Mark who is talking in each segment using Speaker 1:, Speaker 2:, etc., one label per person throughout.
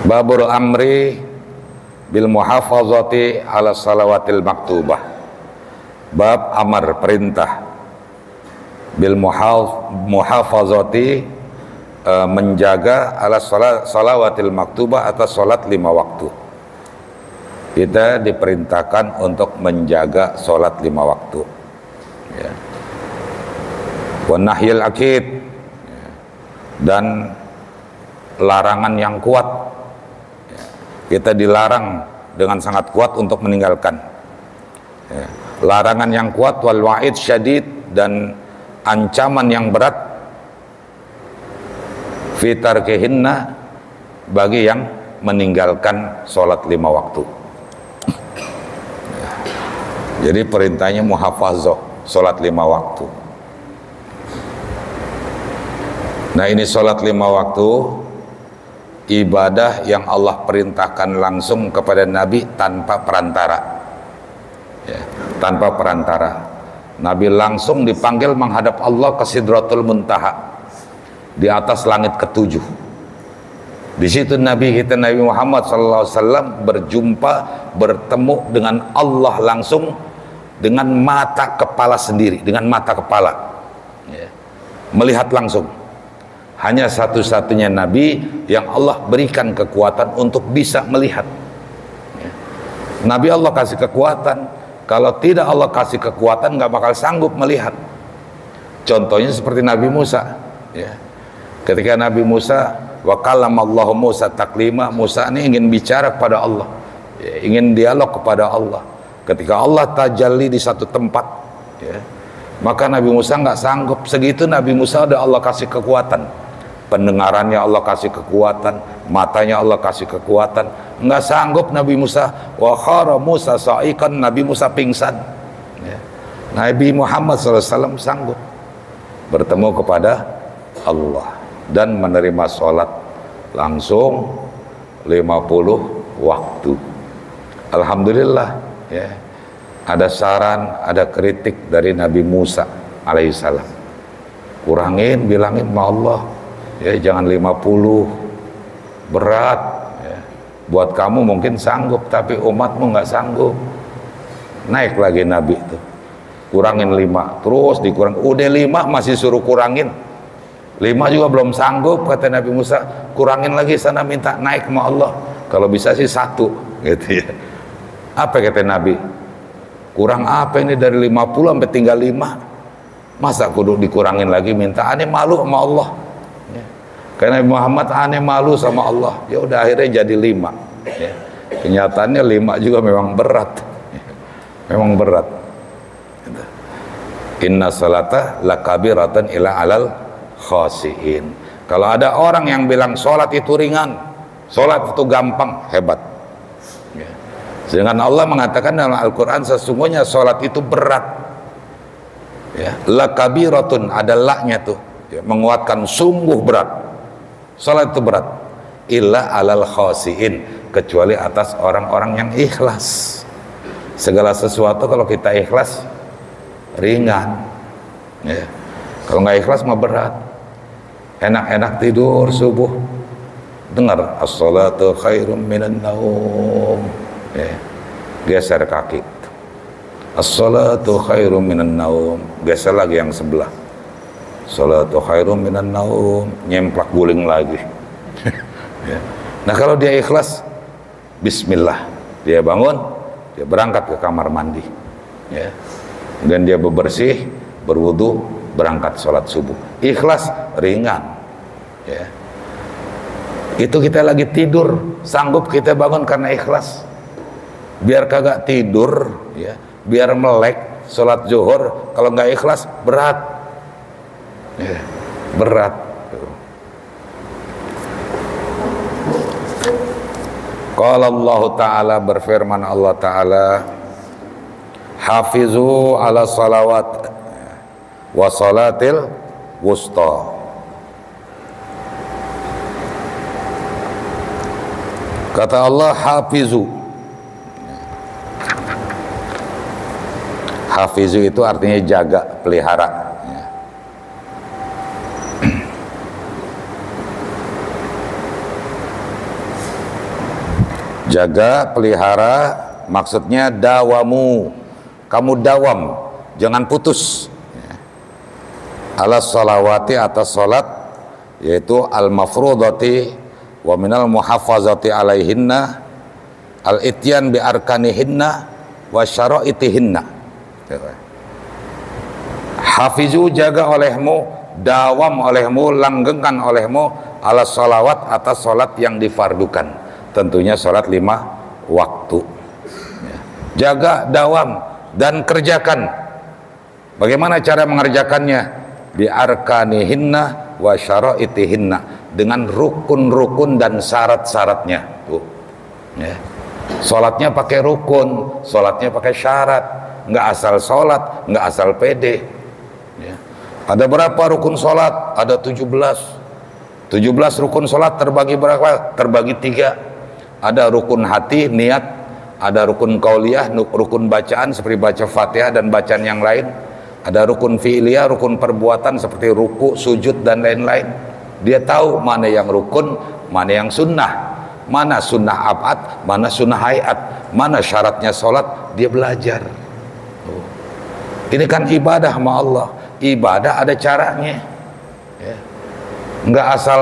Speaker 1: Babul amri bil muhafazati ala salawatil maktubah. Bab amar, perintah, bil muhafazati, menjaga ala salawatil maktubah, atas salat 5 waktu. Kita diperintahkan untuk menjaga salat 5 waktu, ya. Wa nahyil akid, dan larangan yang kuat, ya. Kita dilarang dengan sangat kuat untuk meninggalkan, ya. Larangan yang kuat, wal wa'id syadid, dan ancaman yang berat, fi tarkihinna, bagi yang meninggalkan sholat 5 waktu. Jadi perintahnya muhafazah, sholat 5 waktu. Nah, ini sholat 5 waktu, ibadah yang Allah perintahkan langsung kepada Nabi tanpa perantara, ya, tanpa perantara. Nabi langsung dipanggil menghadap Allah ke Sidratul Muntaha, di atas langit ke-7. Di situ Nabi kita, Nabi Muhammad SAW, berjumpa, bertemu dengan Allah langsung, dengan mata kepala sendiri, dengan mata kepala, ya. Melihat langsung. Hanya satu-satunya Nabi yang Allah berikan kekuatan untuk bisa melihat, ya. Nabi Allah kasih kekuatan. Kalau tidak Allah kasih kekuatan, nggak bakal sanggup melihat. Contohnya seperti Nabi Musa, ya. Ketika Nabi Musa, wa kallamallahu Musa taklima, Musa ini ingin bicara kepada Allah, ya, ingin dialog kepada Allah. Ketika Allah tajalli di satu tempat, ya, maka Nabi Musa nggak sanggup. Segitu Nabi Musa udah Allah kasih kekuatan. Pendengarannya Allah kasih kekuatan, matanya Allah kasih kekuatan. Nggak sanggup Nabi Musa. Wa khara Musa sa'ikan, Nabi Musa pingsan, ya. Nabi Muhammad SAW sanggup bertemu kepada Allah dan menerima sholat langsung 50 waktu. Alhamdulillah, ya. Ada saran, ada kritik dari Nabi Musa alaihissalam. Kurangin, bilangin sama Allah, ya, jangan 50, berat, ya. Buat kamu mungkin sanggup, tapi umatmu nggak sanggup. Naik lagi Nabi itu, kurangin 5, terus dikurang, udah 5 masih suruh kurangin, 5 juga belum sanggup. Kata Nabi Musa, kurangin lagi sana, minta naik sama Allah, kalau bisa sih 1, gitu, ya. Apa kata Nabi? Kurang apa ini, dari 50 sampai tinggal 5, masa kudu dikurangin lagi, minta? Aneh malu sama Allah, ya. Karena Nabi Muhammad aneh malu sama Allah, ya udah akhirnya jadi 5, ya. Kenyataannya 5 juga memang berat, ya. Memang berat. Inna salata lakabiratan ila alal khasiin. Kalau ada orang yang bilang sholat itu ringan, sholat itu gampang, hebat, ya. Sedangkan Allah mengatakan dalam Al-Quran, sesungguhnya sholat itu berat, ya. Lakabiratun, ada laknya tuh, ya, menguatkan, sungguh berat. Sholat itu berat. Illa alal khasiin, kecuali atas orang-orang yang ikhlas. Segala sesuatu kalau kita ikhlas ringan, ya. Kalau nggak ikhlas mah berat. Enak-enak tidur subuh, dengar as-salatu khairum minan naum, ya. Geser kaki, as-salatu khairum minan naum, geser lagi yang sebelah, salatu khairum minan naum, nyemplak guling lagi. Ya. Nah, kalau dia ikhlas, bismillah, dia bangun, dia berangkat ke kamar mandi, ya. Dan dia bebersih, berwudu, berangkat sholat subuh. Ikhlas, ringan, ya. Itu kita lagi tidur, sanggup kita bangun karena ikhlas. Biar kagak tidur, ya, biar melek sholat zuhur, kalau nggak ikhlas berat, ya, berat. Qala Allah Ta'ala, berfirman Allah Ta'ala, hafizu ala salawat wa salatil wusta. Kata Allah, hafizu. Hafizu itu artinya jaga, pelihara, ya. Jaga, pelihara, maksudnya dawamu, kamu dawam, jangan putus. Ala salawati, atas salat, yaitu al-mafrudati wa minal muhafazati alaihinna al-ityan bi arkanihinna wa syara'itihinna. Hafizu, jaga olehmu, dawam olehmu, langgengkan olehmu ala salawat, atas salat yang difardukan, tentunya salat 5 waktu. Jaga, dawam, dan kerjakan. Bagaimana cara mengerjakannya? Bi arkanihinna wa syara'itihinna, dengan rukun-rukun dan syarat-syaratnya. Tuh. Ya. Salatnya pakai rukun, salatnya pakai syarat, nggak asal salat, nggak asal pede. Ya. Ada berapa rukun salat? Ada 17 rukun salat terbagi berapa? Terbagi 3. Ada rukun hati, niat, ada rukun qauliyah, rukun bacaan seperti baca Fatihah dan bacaan yang lain. Ada rukun fi'liyah, rukun perbuatan seperti ruku, sujud dan lain-lain. Dia tahu mana yang rukun, mana yang sunnah, mana sunnah abad, mana sunnah hayat, mana syaratnya sholat. Dia belajar. Ini kan ibadah sama Allah. Ibadah ada caranya. Ya. Nggak asal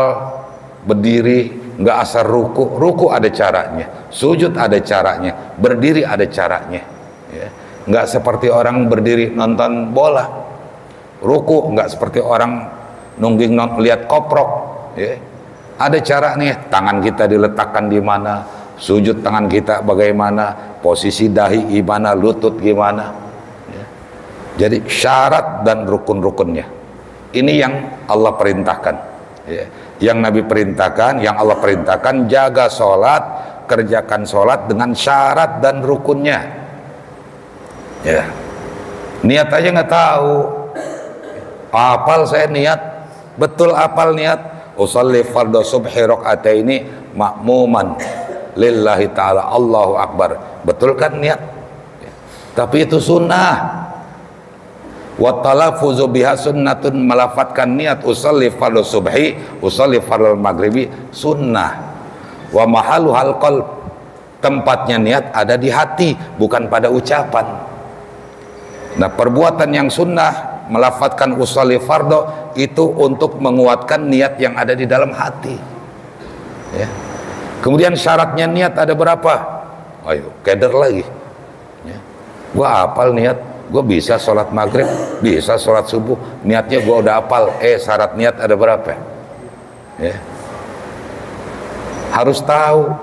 Speaker 1: berdiri, nggak asal ruku. Ruku ada caranya, sujud ada caranya, berdiri ada caranya. Ya. Nggak seperti orang berdiri nonton bola. Ruku nggak seperti orang nungging lihat koprok. Ya. Ada cara nih, tangan kita diletakkan di mana, sujud tangan kita bagaimana, posisi dahi gimana, lutut gimana. Ya. Jadi syarat dan rukun-rukunnya. Ini yang Allah perintahkan. Ya. Yang Nabi perintahkan, yang Allah perintahkan, jaga sholat, kerjakan sholat dengan syarat dan rukunnya. Ya, niat aja nggak tahu. Apal saya niat, betul apal niat. Usolli fardhu subhi rakaataini ma'muman lillahi ta'ala, Allahu akbar. Betul kan niat? Ya. Tapi itu sunnah. Wa talaffuzu biha sunnatun, melafatkan niat usolli fardhu subhi, usolli fardhu maghribi, sunnah. Wa mahaluhal qalb, tempatnya niat ada di hati, bukan pada ucapan. Nah, perbuatan yang sunnah, melafatkan usolli fardhu, itu untuk menguatkan niat yang ada di dalam hati. Ya. Kemudian syaratnya niat ada berapa? Ayo, keder lagi. Ya. Gua hafal niat, gua bisa sholat maghrib, bisa sholat subuh, niatnya gua udah hafal. Syarat niat ada berapa? Ya. Harus tahu,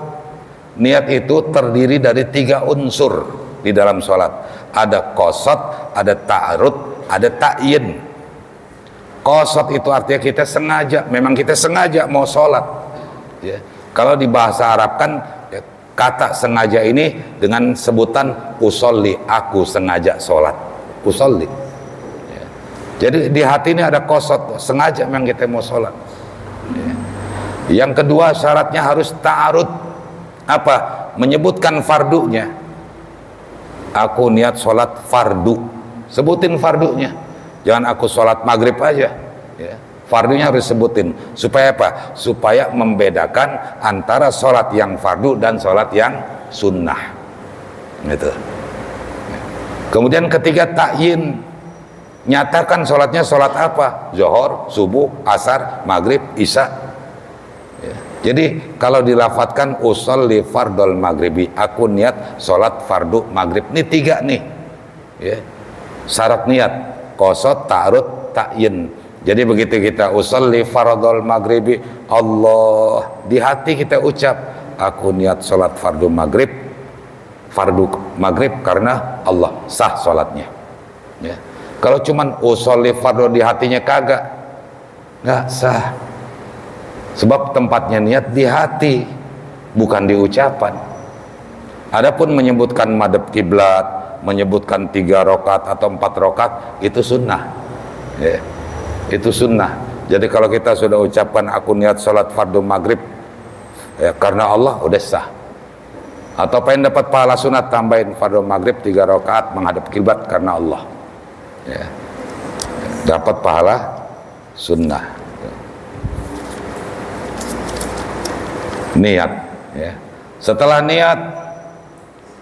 Speaker 1: niat itu terdiri dari 3 unsur di dalam sholat. Ada qasad, ada ta'arud, ada ta'yin. Qasad itu artinya kita sengaja, memang kita sengaja mau sholat. Ya. Kalau di bahasa Arab kan ya, kata sengaja ini dengan sebutan usolli, aku sengaja sholat. Usolli. Ya. Jadi di hati ini ada qasad, sengaja memang kita mau sholat. Ya. Yang kedua syaratnya harus ta'arud. Apa? Menyebutkan fardunya. Aku niat sholat fardu, sebutin fardunya. Jangan aku sholat maghrib aja. Ya. Fardunya harus sebutin. Supaya apa? Supaya membedakan antara sholat yang fardu dan sholat yang sunnah. Gitu. Kemudian ketiga ta'yin, nyatakan sholatnya sholat apa? Zuhur, subuh, asar, maghrib, isya. Ya. Jadi kalau dilafatkan usolli fardhul maghribi, aku niat sholat fardu maghrib. Ini 3 nih. Ya. Syarat niat, qasad, ta'arud, ta'yin. Jadi begitu kita usolli fardhul maghribi, Allah, di hati kita ucap, aku niat sholat fardu maghrib karena Allah, sah sholatnya. Ya. Kalau cuman usolli fardhu di hatinya kagak, nggak sah. Sebab tempatnya niat di hati, bukan di ucapan. Adapun menyebutkan madhab kiblat, menyebutkan 3 rakaat atau 4 rakaat, itu sunnah. Ya. Itu sunnah. Jadi kalau kita sudah ucapkan aku niat sholat fardu maghrib ya, karena Allah, udah sah. Atau pengen dapat pahala sunat, tambahin fardu maghrib 3 rakaat menghadap kiblat karena Allah. Ya. Dapat pahala sunnah. Niat. Ya. Setelah niat,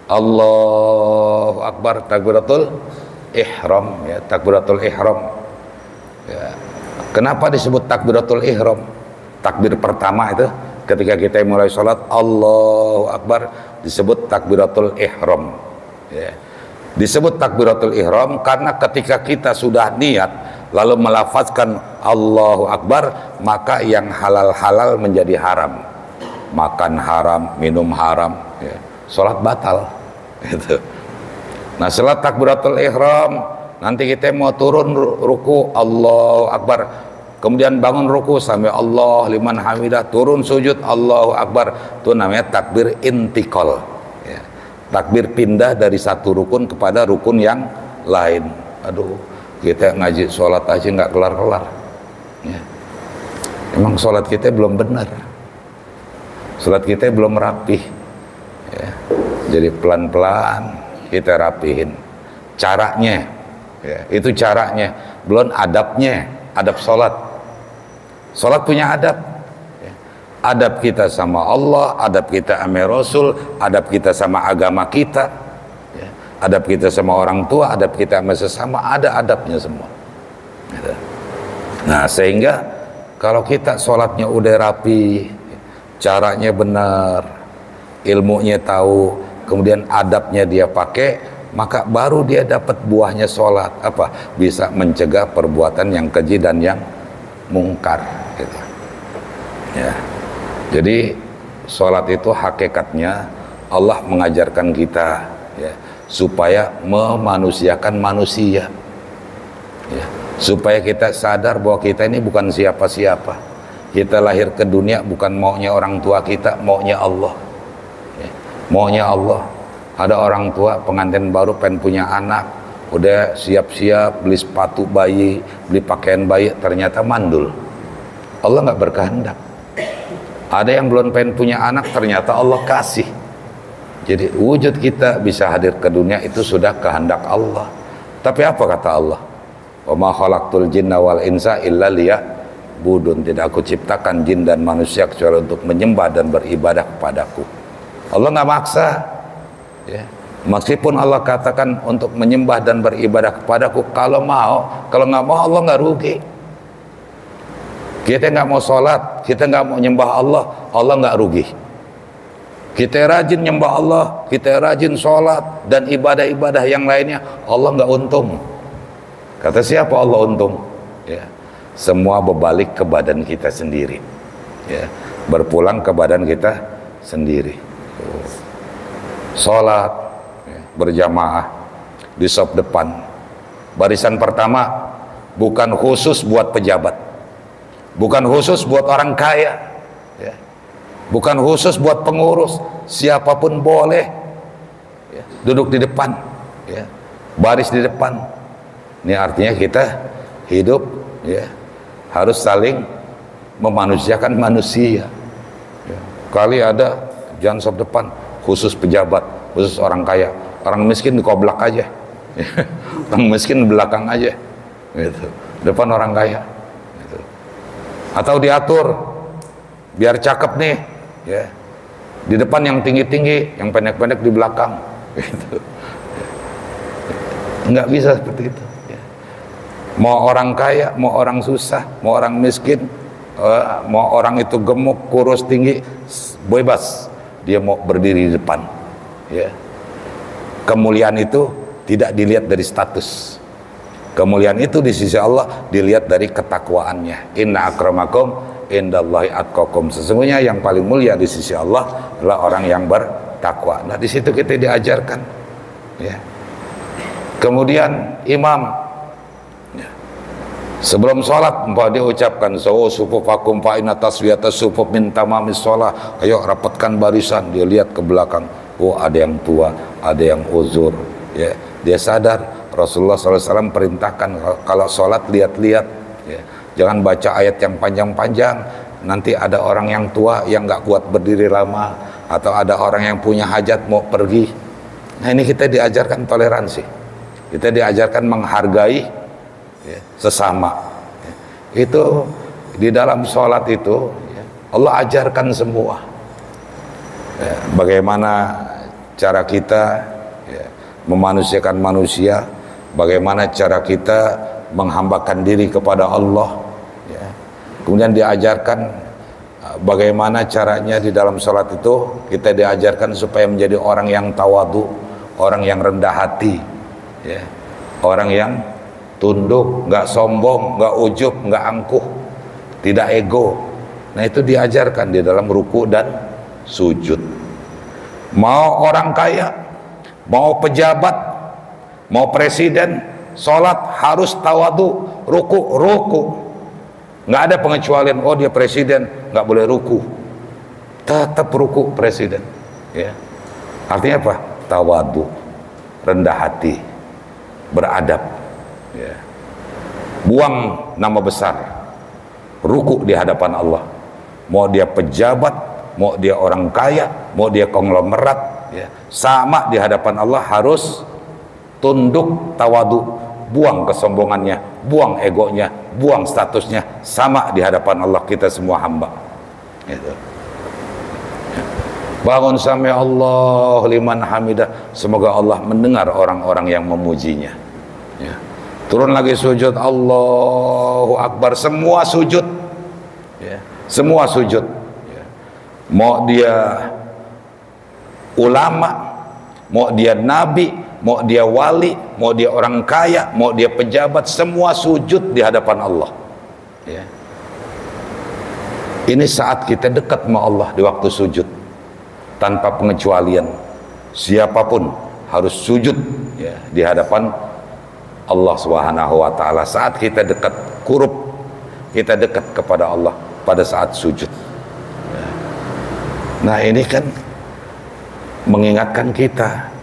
Speaker 1: Allahu Akbar, takbiratul ihram, ya, takbiratul ihram. Ya. Kenapa disebut takbiratul ihram? Takbir pertama itu ketika kita mulai sholat, Allahu Akbar, disebut takbiratul ihram. Ya. Disebut takbiratul ihram karena ketika kita sudah niat lalu melafazkan Allahu Akbar, maka yang halal-halal menjadi haram. Makan haram, minum haram, ya. Sholat batal gitu. Nah setelah takbiratul ihram, nanti kita mau turun ruku, Allahu Akbar, kemudian bangun ruku sampai Allah liman hamidah, turun sujud, Allahu Akbar, itu namanya takbir intikal, ya. Takbir pindah dari satu rukun kepada rukun yang lain. Aduh, kita ngaji sholat aja nggak kelar-kelar, ya. Emang sholat kita belum benar, sholat kita belum rapih, ya. Jadi pelan-pelan kita rapihin caranya, ya. Itu caranya, belum adabnya, adab sholat. Sholat punya adab, ya. Adab kita sama Allah, adab kita sama Rasul, adab kita sama agama kita, ya. Adab kita sama orang tua, adab kita sama sesama, ada adabnya semua, gitu. Nah sehingga kalau kita sholatnya udah rapi, caranya benar, ilmunya tahu, kemudian adabnya dia pakai, maka baru dia dapat buahnya sholat. Apa? Bisa mencegah perbuatan yang keji dan yang mungkar, gitu. Ya. Jadi sholat itu hakikatnya Allah mengajarkan kita, ya, supaya memanusiakan manusia, ya. Supaya kita sadar bahwa kita ini bukan siapa-siapa. Kita lahir ke dunia bukan maunya orang tua kita, maunya Allah, ya. Maunya Allah. Ada orang tua pengantin baru pengen punya anak, udah siap-siap beli sepatu bayi, beli pakaian bayi, ternyata mandul. Allah nggak berkehendak. Ada yang belum pengen punya anak, ternyata Allah kasih. Jadi wujud kita bisa hadir ke dunia itu sudah kehendak Allah. Tapi apa kata Allah? Wa ma khalaqtul jinna wal insa illa liya'budun. Tidak aku ciptakan jin dan manusia kecuali untuk menyembah dan beribadah kepadaku. Allah nggak maksa, ya. Meskipun Allah katakan untuk menyembah dan beribadah kepadaku, kalau mau, kalau nggak mau Allah nggak rugi. Kita nggak mau sholat, kita nggak mau nyembah Allah, Allah nggak rugi. Kita rajin nyembah Allah, kita rajin sholat dan ibadah-ibadah yang lainnya, Allah nggak untung. Kata siapa Allah untung? Ya. Semua berbalik ke badan kita sendiri, ya. Berpulang ke badan kita sendiri. Sholat, ya, berjamaah di saf depan, barisan pertama, bukan khusus buat pejabat, bukan khusus buat orang kaya, ya. Bukan khusus buat pengurus, siapapun boleh, ya, duduk di depan, ya, baris di depan. Ini artinya kita hidup, ya, harus saling memanusiakan manusia, ya. Kali ada jangan saf depan khusus pejabat, khusus orang kaya, orang miskin dikoblak aja, ya. Orang miskin belakang aja, gitu. Depan orang kaya, gitu. Atau diatur biar cakep nih, ya, di depan yang tinggi-tinggi, yang pendek-pendek di belakang, gitu. Nggak bisa seperti itu, ya. Mau orang kaya, mau orang susah, mau orang miskin, mau orang itu gemuk, kurus, tinggi, bebas dia mau berdiri di depan, ya. Kemuliaan itu tidak dilihat dari status. Kemuliaan itu di sisi Allah dilihat dari ketakwaannya. Inna akramakum indallahi atqakum. Sesungguhnya yang paling mulia di sisi Allah adalah orang yang bertakwa. Nah, di situ kita diajarkan, ya. Kemudian imam, ya, sebelum sholat dia ucapkan sufufakum fa inna taswiyata sufuf min tamamis sholat. Ayo rapatkan barisan. Dia lihat ke belakang, oh ada yang tua, ada yang uzur, ya. Dia sadar Rasulullah SAW perintahkan kalau sholat lihat-lihat, ya. Jangan baca ayat yang panjang-panjang, nanti ada orang yang tua yang gak kuat berdiri lama, atau ada orang yang punya hajat mau pergi. Nah ini kita diajarkan toleransi, kita diajarkan menghargai, ya, sesama, ya. Itu di dalam sholat itu, ya, Allah ajarkan semua. Ya, bagaimana cara kita ya, memanusiakan manusia, bagaimana cara kita menghambakan diri kepada Allah ya. Kemudian diajarkan bagaimana caranya di dalam sholat itu kita diajarkan supaya menjadi orang yang tawadu, orang yang rendah hati ya. Orang yang tunduk, nggak sombong, nggak ujub, nggak angkuh, tidak ego. Nah itu diajarkan di dalam ruku dan sujud. Mau orang kaya, mau pejabat, mau presiden, sholat harus tawadu, ruku. Nggak ada pengecualian. Oh dia presiden, nggak boleh ruku. Tetap ruku presiden. Ya. Artinya apa? Tawadu, rendah hati, beradab. Ya. Buang nama besar, ruku di hadapan Allah. Mau dia pejabat, mau dia orang kaya, mau dia konglomerat ya, sama di hadapan Allah harus tunduk, tawadu, buang kesombongannya, buang egonya, buang statusnya, sama di hadapan Allah, kita semua hamba gitu. Bangun sami Allah liman hamidah, semoga Allah mendengar orang-orang yang memujinya ya. Turun lagi sujud, Allahu Akbar, semua sujud ya. Semua sujud ya. Mau dia ulama, mau dia nabi, mau dia wali, mau dia orang kaya, mau dia pejabat, semua sujud di hadapan Allah ya. Ini saat kita dekat sama Allah di waktu sujud, tanpa pengecualian. Siapapun harus sujud ya, di hadapan Allah Subhanahu wa ta'ala. Saat kita dekat kurub, kita dekat kepada Allah pada saat sujud ya. Nah ini kan mengingatkan kita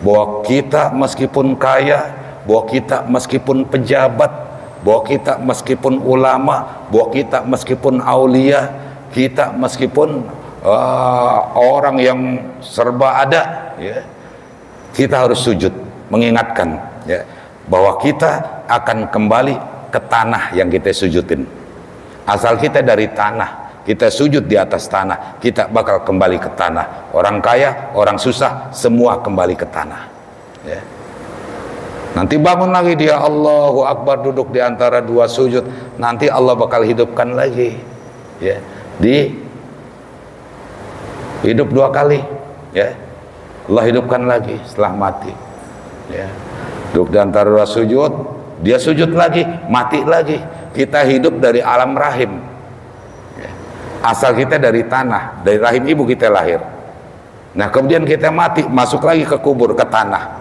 Speaker 1: bahwa kita meskipun kaya, bahwa kita meskipun pejabat, bahwa kita meskipun ulama, bahwa kita meskipun aulia, kita meskipun orang yang serba ada ya, kita harus sujud, mengingatkan ya, bahwa kita akan kembali ke tanah yang kita sujudin. Asal kita dari tanah, kita sujud di atas tanah, kita bakal kembali ke tanah. Orang kaya, orang susah, semua kembali ke tanah ya. Nanti bangun lagi dia, Allahu Akbar, duduk di antara dua sujud, nanti Allah bakal hidupkan lagi ya, hidup dua kali ya. Allah hidupkan lagi setelah mati ya. Duduk di antara dua sujud, dia sujud lagi, mati lagi. Kita hidup dari alam rahim ya. Asal kita dari tanah, dari rahim ibu kita lahir. Nah kemudian kita mati, masuk lagi ke kubur, ke tanah.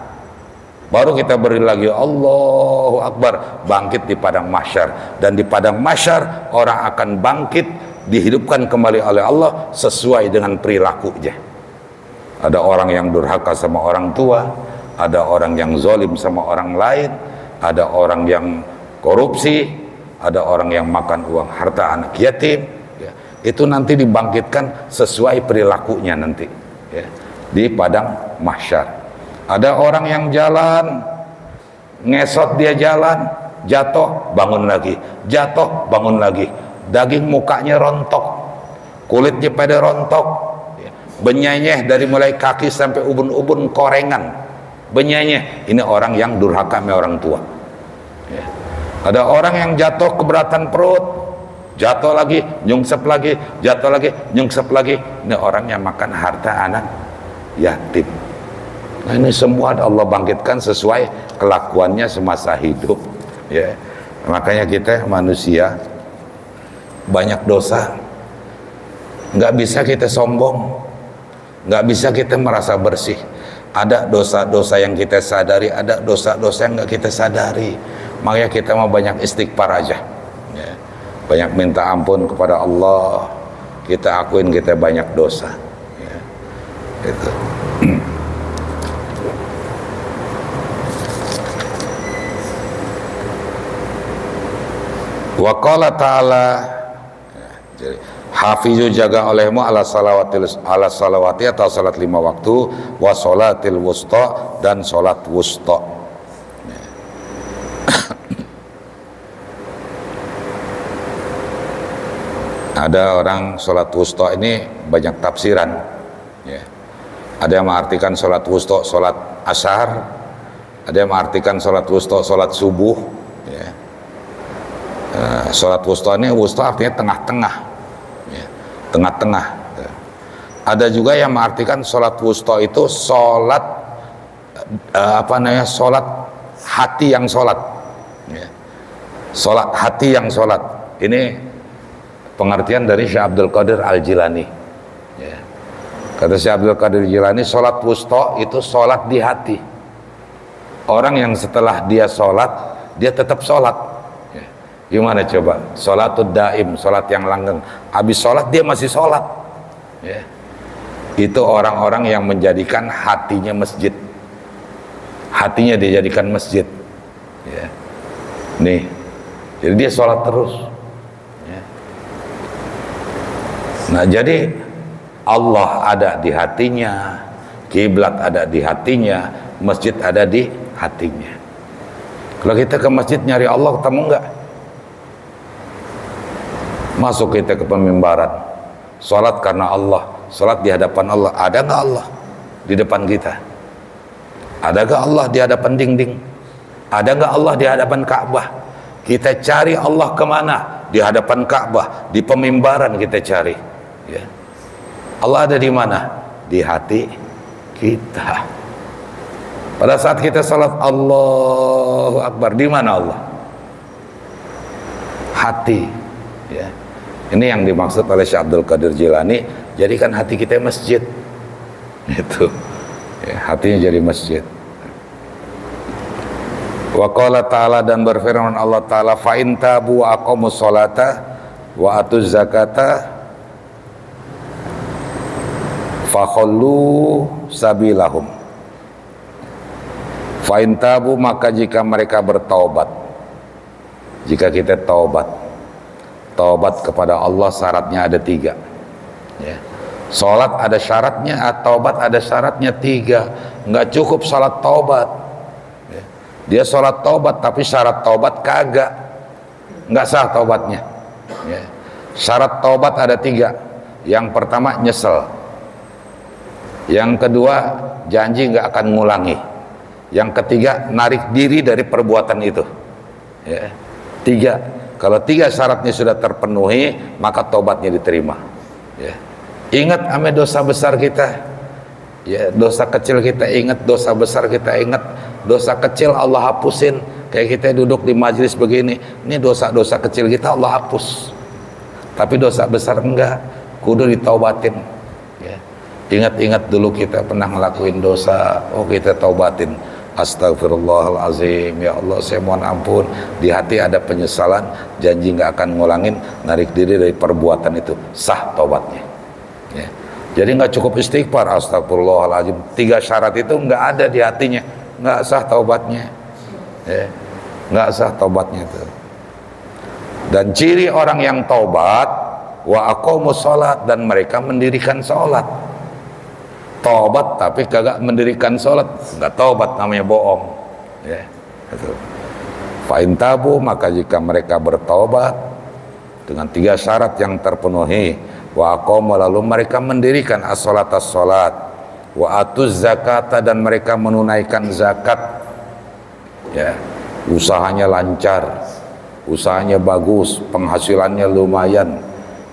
Speaker 1: Baru kita beri lagi Allahu Akbar, bangkit di padang mahsyar. Dan di padang mahsyar orang akan bangkit, dihidupkan kembali oleh Allah sesuai dengan perilakunya. Ada orang yang durhaka sama orang tua, ada orang yang zalim sama orang lain, ada orang yang korupsi, ada orang yang makan uang harta anak yatim ya. Itu nanti dibangkitkan sesuai perilakunya nanti ya, di padang mahsyar. Ada orang yang jalan ngesot, dia jalan jatuh bangun lagi, jatuh bangun lagi, daging mukanya rontok, kulitnya pada rontok, benyenyeh dari mulai kaki sampai ubun-ubun korengan, benyenyeh. Ini orang yang durhaka sama orang tua ya. Ada orang yang jatuh keberatan perut, jatuh lagi, nyungsep lagi, jatuh lagi, nyungsep lagi. Ini orang yang makan harta anak yatim. Nah ini semua Allah bangkitkan sesuai kelakuannya semasa hidup ya. Makanya kita manusia banyak dosa, nggak bisa kita sombong, nggak bisa kita merasa bersih. Ada dosa-dosa yang kita sadari, ada dosa-dosa yang nggak kita sadari. Makanya kita mau banyak istighfar aja ya. Banyak minta ampun kepada Allah, kita akuin kita banyak dosa ya. Gitu. Wa qala ta'ala, hafizu, jaga olehmu ala salawati atau salat 5 waktu, wa salatil wusta, dan salat wusta. Ada orang salat wusta ini banyak tafsiran Ya. Ada yang mengartikan sholat wusta, sholat asar. Ada yang mengartikan sholat wusta, sholat subuh. Ya. Sholat wusta ini, wusta artinya tengah-tengah. Ya. Tengah-tengah. Ya. Ada juga yang mengartikan sholat wusta itu sholat sholat hati yang sholat. Ya. Sholat hati yang sholat. Ini pengertian dari Syekh Abdul Qadir Al-Jilani. Ya. Kata Syekh Abdul Qadir Jilani, sholat wusta itu sholat di hati. Orang yang setelah dia sholat, dia tetap sholat. Ya. Gimana coba? Sholatud daim, sholat yang langgeng. Habis sholat dia masih sholat. Ya. Itu orang-orang yang menjadikan hatinya masjid. Hatinya dijadikan masjid. Ya. Nih, jadi dia sholat terus. Ya. Nah, jadi Allah ada di hatinya, kiblat ada di hatinya, masjid ada di hatinya. Kalau kita ke masjid nyari Allah, ketemu enggak? Masuk kita ke pemimbaran, sholat karena Allah, sholat di hadapan Allah. Ada enggak Allah di depan kita? Adakah Allah di hadapan dinding? Ada enggak Allah di hadapan Ka'bah? Kita cari Allah kemana? Di hadapan Ka'bah, di pemimbaran kita cari. Ya. Allah ada di mana? Di hati kita. Pada saat kita salat Allahu Akbar, di mana Allah? Hati. Ya. Ini yang dimaksud oleh Syekh Abdul Qadir Jilani. Jadikan hati kita masjid. Itu. Ya, hatinya jadi masjid. Wa qala ta'ala, dan berfirman Allah Ta'ala, fa in tabu wa aqamus sholata wa atuz zakata fakhallu sabilahum. Fa in tabu, maka jika mereka bertaubat. Jika kita taubat kepada Allah, syaratnya ada 3. Ya. Salat ada syaratnya, taubat ada syaratnya 3. Enggak cukup salat taubat. Ya. Dia salat taubat tapi syarat taubat kagak, enggak sah taubatnya. Ya. Syarat taubat ada 3. Yang pertama nyesel. Yang kedua, janji nggak akan ngulangi. Yang ketiga, narik diri dari perbuatan itu. Ya. 3. Kalau 3 syaratnya sudah terpenuhi, maka tobatnya diterima. Ya. Ingat ame dosa besar kita. Ya, dosa kecil kita ingat, dosa besar kita ingat. Dosa kecil Allah hapusin. Kayak kita duduk di majelis begini, ini dosa-dosa kecil kita Allah hapus. Tapi dosa besar enggak, kudu ditaubatin. Ya. Ingat-ingat dulu kita pernah ngelakuin dosa, oh kita taubatin. Astagfirullahalazim, ya Allah saya mohon ampun. Di hati ada penyesalan, janji nggak akan ngulangin, narik diri dari perbuatan itu, sah taubatnya. Ya. Jadi nggak cukup istighfar, astagfirullahalazim, 3 syarat itu nggak ada di hatinya, nggak sah taubatnya. Ya. Nggak sah taubatnya itu. Dan ciri orang yang taubat, wa aqamus sholat, dan mereka mendirikan sholat. Taubat tapi kagak mendirikan sholat, nggak taubat, namanya bohong. Ya, itu. Fa in tabu, maka jika mereka bertaubat dengan 3 syarat yang terpenuhi, wa aqamu, lalu mereka mendirikan as-sholat, wa atuz zakata, dan mereka menunaikan zakat. Ya, usahanya lancar, usahanya bagus, penghasilannya lumayan,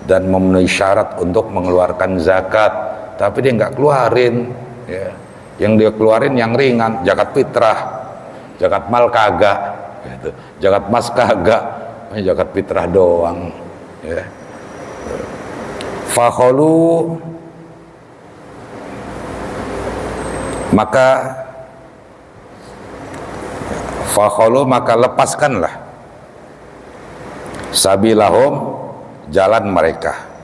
Speaker 1: dan memenuhi syarat untuk mengeluarkan zakat. Tapi dia nggak keluarin, ya. Yang dia keluarin yang ringan, zakat fitrah, zakat mal kagak, gitu. Zakat mas kagak, zakat fitrah doang. Ya. Fakhalu, maka lepaskanlah sabilahum, jalan mereka.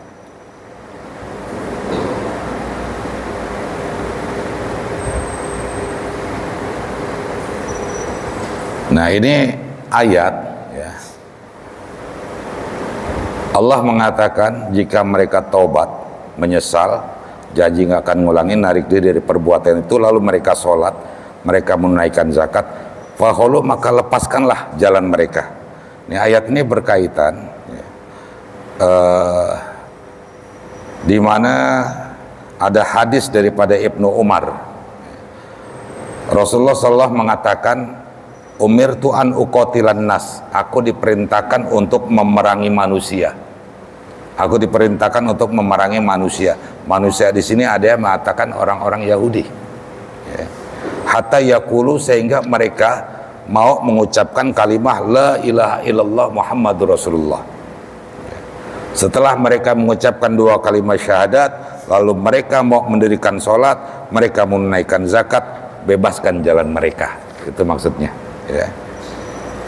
Speaker 1: Nah ini ayat, ya. Allah mengatakan jika mereka taubat, menyesal, janji nggak akan ngulangin, narik diri dari perbuatan itu, lalu mereka sholat, mereka menunaikan zakat, fakhulu, maka lepaskanlah jalan mereka. Ini ayat ini berkaitan, ya, di mana ada hadis daripada Ibnu Umar. Rasulullah SAW mengatakan, umirtu an uqatilan nas, aku diperintahkan untuk memerangi manusia. Aku diperintahkan untuk memerangi manusia. Manusia di sini ada yang mengatakan orang-orang Yahudi. Ya. Hatta yaqulu, sehingga mereka mau mengucapkan kalimah la ilaha illallah Muhammadur Rasulullah. Ya. Setelah mereka mengucapkan dua kalimat syahadat, lalu mereka mau mendirikan sholat, mereka menunaikan zakat, bebaskan jalan mereka. Itu maksudnya. Ya.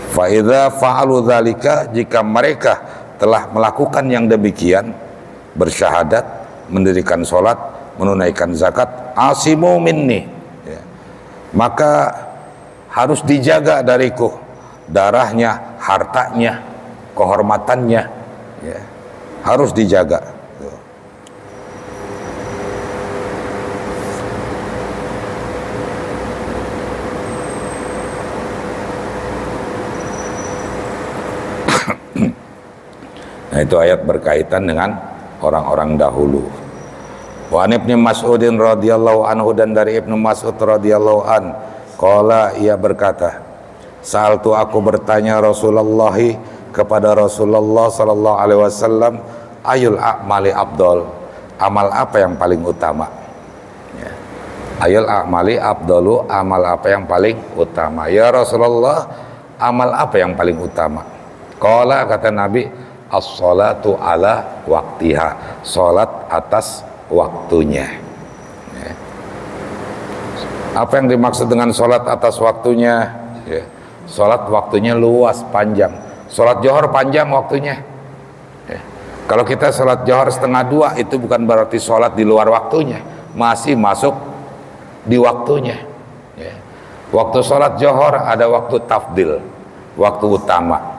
Speaker 1: Fa idza fa'alu dzalika, jika mereka telah melakukan yang demikian, bersyahadat, mendirikan sholat, menunaikan zakat, asimu minni, ya, maka harus dijaga dariku darahnya, hartanya, kehormatannya, ya, harus dijaga. Nah, itu ayat berkaitan dengan orang-orang dahulu. Wa an Ibnu Mas'udin radhiyallahu anhu, dan dari Ibnu Mas'ud radhiyallahu an, qala, ia berkata, sa'altu, aku bertanya Rasulullah kepada Rasulullah sallallahu alaihi wasallam, ayul a'mali afdal, amal apa yang paling utama? Ya. Ayul a'mali afdalu, amal apa yang paling utama? Ya Rasulullah, amal apa yang paling utama? Qala, kata Nabi, as-salatu ala waktiha, salat atas waktunya. Ya. Apa yang dimaksud dengan salat atas waktunya? Ya. Salat waktunya luas, panjang. Salat Johor panjang waktunya. Ya. Kalau kita salat Johor setengah dua, itu bukan berarti salat di luar waktunya, masih masuk di waktunya. Ya. Waktu salat Johor ada waktu tafdil, waktu utama.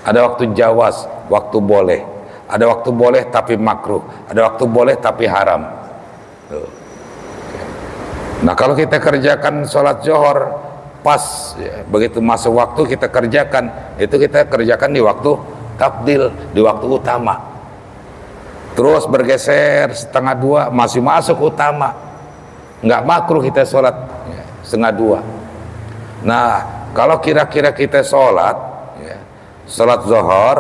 Speaker 1: Ada waktu jawaz, waktu boleh. Ada waktu boleh tapi makruh. Ada waktu boleh tapi haram. Tuh. Nah, kalau kita kerjakan sholat Johor pas, ya, begitu masuk waktu kita kerjakan, itu kita kerjakan di waktu tafdil, di waktu utama. Terus bergeser setengah dua, masih masuk utama. Nggak makruh kita sholat, ya, setengah dua. Nah, kalau kira-kira kita sholat salat zuhur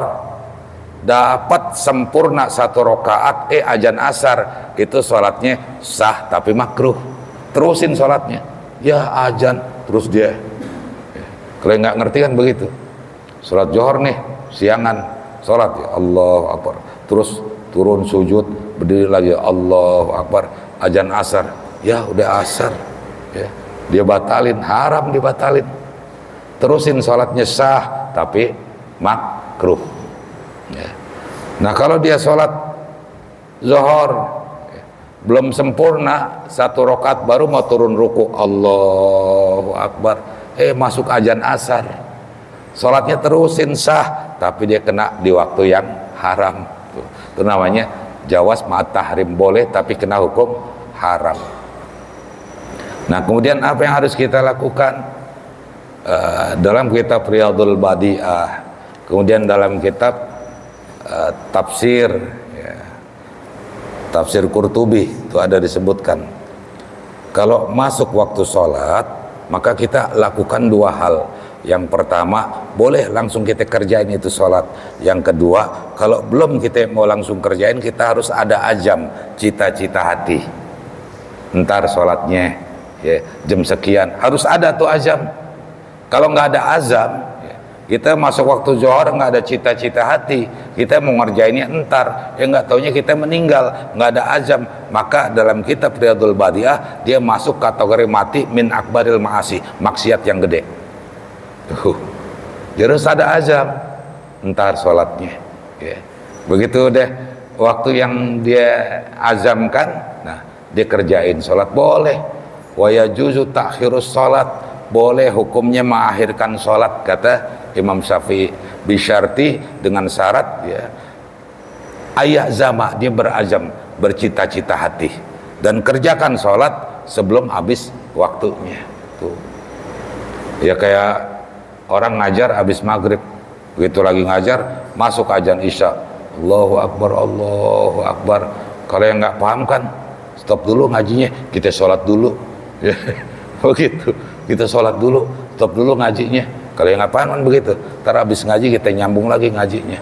Speaker 1: dapat sempurna satu rakaat, azan asar, itu salatnya sah tapi makruh. Terusin salatnya, ya azan terus dia. Kalau nggak ngerti kan begitu. Salat zuhur nih siangan, salat ya Allahu Akbar, terus turun sujud, berdiri lagi Allahu Akbar, azan asar, ya udah asar, ya dia batalin, haram dibatalin. Terusin salatnya sah tapi makruh. Ya. Nah, kalau dia sholat zuhur, ya, belum sempurna satu rakaat, baru mau turun ruku, Allahu Akbar, masuk azan asar, sholatnya terusin sah, tapi dia kena di waktu yang haram. Itu namanya jawaz ma'at tahrim, boleh tapi kena hukum haram. Nah, kemudian apa yang harus kita lakukan? Dalam kitab Riyadhul Badi'ah, kemudian dalam kitab tafsir, ya, tafsir Qurtubi, itu ada disebutkan, kalau masuk waktu sholat, maka kita lakukan dua hal. Yang pertama, boleh langsung kita kerjain itu sholat. Yang kedua, kalau belum kita mau langsung kerjain, kita harus ada azam, cita-cita hati, ntar sholatnya, ya, jam sekian, harus ada tuh azam. Kalau nggak ada azam, kita masuk waktu zuhur nggak ada cita-cita hati, kita mau ngerjainnya entar, ya nggak taunya kita meninggal, nggak ada azam, maka dalam kitab Riyadhul Badi'ah dia masuk kategori mati min akbaril ma'asi, maksiat yang gede. Jadi harus ada azam, entar sholatnya. Ya. Begitu deh waktu yang dia azamkan, nah dia kerjain sholat, boleh. Wa yajuzu ta'khirus sholat, boleh hukumnya mengakhirkan sholat, kata Imam Syafi'i, bisyarti, dengan syarat, ya, ayah zama, dia berazam, bercita-cita hati, dan kerjakan sholat sebelum habis waktunya. Tuh. Ya kayak orang ngajar habis maghrib, begitu lagi ngajar masuk azan isya, Allahu Akbar, Allahu Akbar. Kalau yang nggak paham kan, stop dulu ngajinya, kita sholat dulu. Ya, begitu. Kita sholat dulu, stop dulu ngajinya. Kalau yang apaan kan begitu. Ntar habis ngaji kita nyambung lagi ngajinya.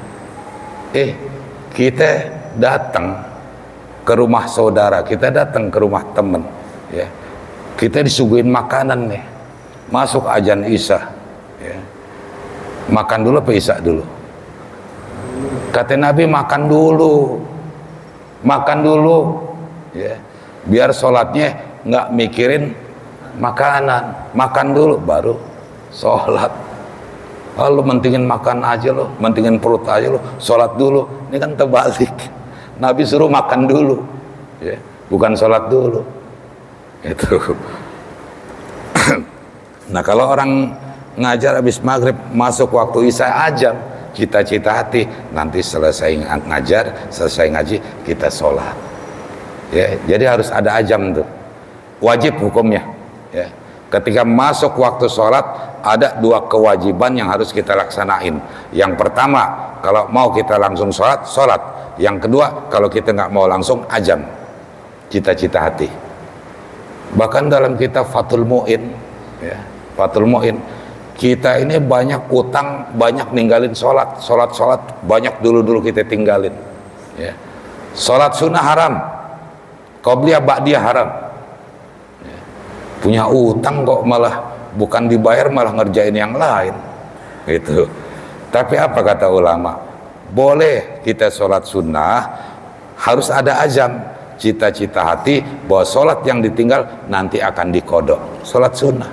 Speaker 1: Kita datang ke rumah saudara, kita datang ke rumah teman, ya. Kita disuguhin makanan nih. Masuk azan Isya, ya. Makan dulu apa Isya dulu? Kata Nabi makan dulu, ya. Biar sholatnya nggak mikirin makanan, makan dulu baru sholat. Lalu mentingin makan aja lo, mentingin perut aja lo, sholat dulu. Ini kan terbalik. Nabi suruh makan dulu, ya. Bukan sholat dulu. Itu. Nah kalau orang ngajar habis maghrib masuk waktu isya azan, cita-cita hati nanti selesai ngajar, selesai ngaji kita sholat, ya. Jadi harus ada azam tuh, wajib hukumnya, ya. Ketika masuk waktu sholat ada dua kewajiban yang harus kita laksanain. Yang pertama, kalau mau kita langsung sholat, sholat. Yang kedua, kalau kita nggak mau langsung azam, cita-cita hati. Bahkan dalam kitab Fathul Mu'in, ya, Fathul Mu'in, kita ini banyak utang, banyak ninggalin sholat, banyak dulu kita tinggalin, ya. Sholat sunnah haram, qobliyah ba'diyah haram, ya. Punya utang kok malah bukan dibayar, malah ngerjain yang lain, gitu. Tapi apa kata ulama? Boleh kita sholat sunnah, harus ada azam, cita-cita hati bahwa sholat yang ditinggal nanti akan dikodok. Sholat sunnah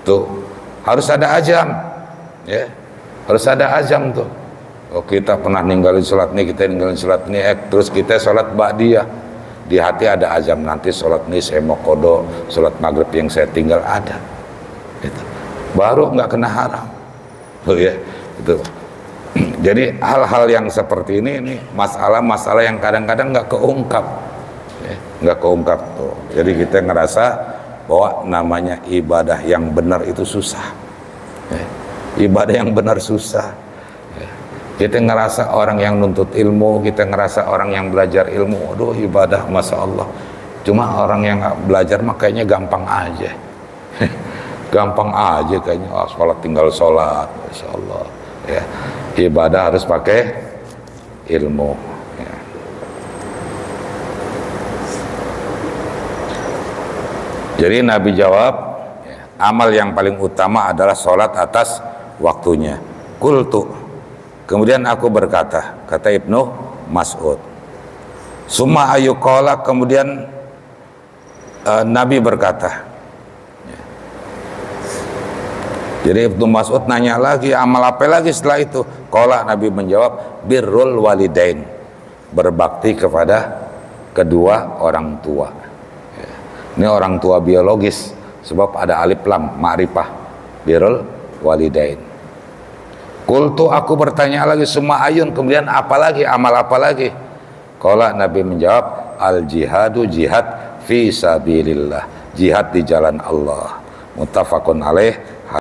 Speaker 1: tuh harus ada azam, ya, harus ada azam tuh. Oh kita pernah ninggalin sholat nih, kita ninggalin sholat nih, terus kita sholat ba'diyah, di hati ada azam, nanti sholat nih saya mau kodok, sholat maghrib yang saya tinggal ada, gitu. Baru nggak kena haram, tuh ya, itu. Jadi hal-hal yang seperti ini masalah-masalah yang kadang-kadang nggak keungkap, ya, nggak keungkap tuh. Jadi kita ngerasa bahwa namanya ibadah yang benar itu susah, ya. Ibadah yang benar susah, ya. Kita ngerasa orang yang nuntut ilmu, kita ngerasa orang yang belajar ilmu, aduh ibadah masya Allah. Cuma orang yang nggak belajar mah kayaknya gampang aja, gampang aja kayaknya. Oh, sholat tinggal sholat, masya Allah, ya. Ibadah harus pakai ilmu, ya. Jadi Nabi jawab, ya, amal yang paling utama adalah sholat atas waktunya. Qultu, kemudian aku berkata, kata Ibnu Mas'ud, summa ayyuqala, kemudian Nabi berkata, ya. Jadi Ibnu Mas'ud nanya lagi, amal apa lagi setelah itu? Qala, Nabi menjawab, birrul walidain, berbakti kepada kedua orang tua, ya. Ini orang tua biologis, sebab ada alif lam ma'rifah, birrul walidain. Qultu, aku bertanya lagi, summa ayun, kemudian apa lagi, amal apa lagi? Qala, Nabi menjawab, al jihadu, jihad fi sabilillah, jihad di jalan Allah. Muttafaqun alaih,